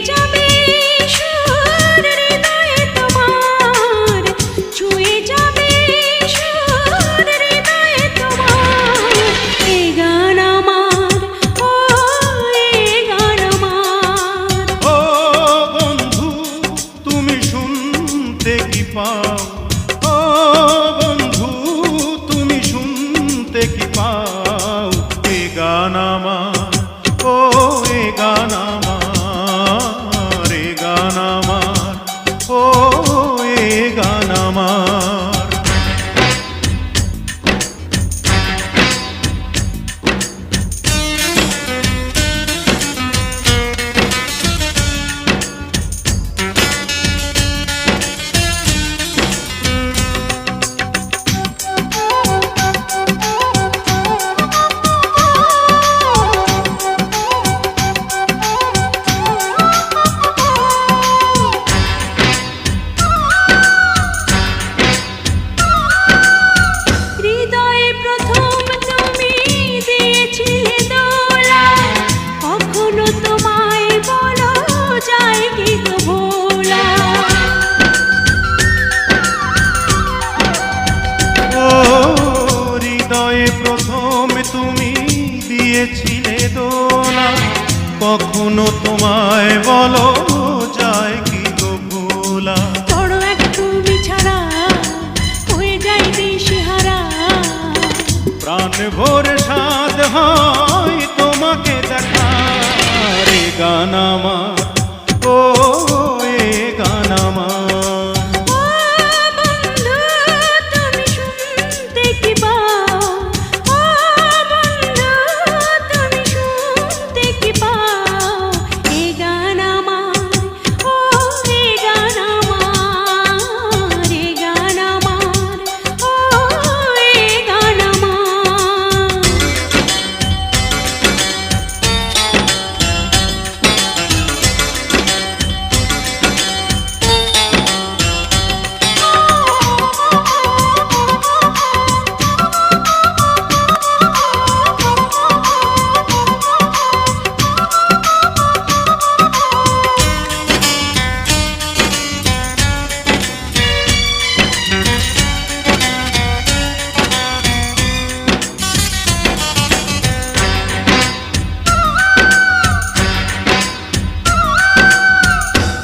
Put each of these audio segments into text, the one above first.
যাবে সুর হৃদয়ে তোমার, ছুঁয়ে যাবে সুর হৃদয়ে তোমার। এ গান আমার, ও এ গান আমার। ও বন্ধু তুমি শুনতে কি পাও, ও বন্ধু তুমি শুনতে কি পাও। এ গান আমার, ও এ গান আমার, এ গান আমার, ও এ গান আমার। হৃদয়ে প্রথম তুমি দিয়েছিলে দোলা, কখনো তোমায় বলো যায় কি গো ভোলা। ও হৃদয়ে প্রথম তুমি দিয়েছিলে দোলা, কখনো তোমায় বলো যায় কি গো ভোলা। বড় এক তুমি ছাড়া হয়ে যায় দিশেহারা, প্রাণ ভরে সাধ হয় তোমাকে দেখার। এ গান আমার, ও এ গান আমার। ও বন্ধু তুমি শুনতে কি পাও, ও বন্ধু তুমি শুনতে কি পাও। এ গান আমার, ও এ গান আমার, এ গান আমার, ও এ গান আমার।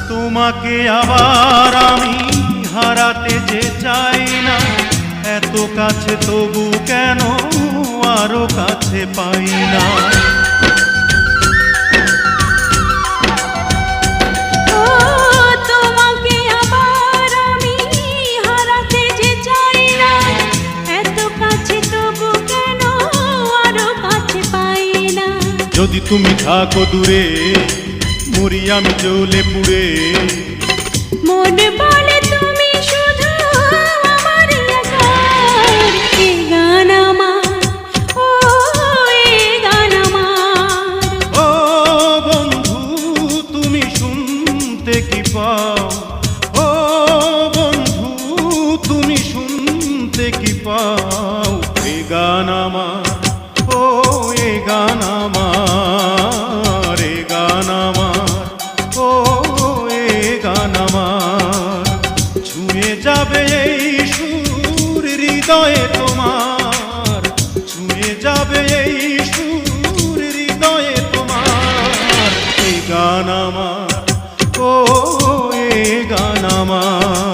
তোমাকে আবার আমি হারাতে যে চাই না, এত কাছে তবু কেন আরো কাছে পাই না। ও তোমাকে আবার আমি হারাতে যে চাই না, এত কাছে তবু কেন আরো কাছে পাই না। যদি তুমি থাকো দূরে মরি আমি জ্বলে পুড়ে। মন বলে তুমি শুধু আমার একার। এ গান আমার, ও এ গান আমার। ও বন্ধু তুমি শুনতে কি পাও, ও বন্ধু তুমি শুনতে কি পাও। এ গান আমার, ও এ গান আমার, এ গান আমার, ও এ গান আমার। ছুঁয়ে যাবে এই সুর হৃদয়ে তোমার, ছুঁয়ে যাবে এই সুর হৃদয়ে তোমার। এ গান আমার, ও এ গান আমার।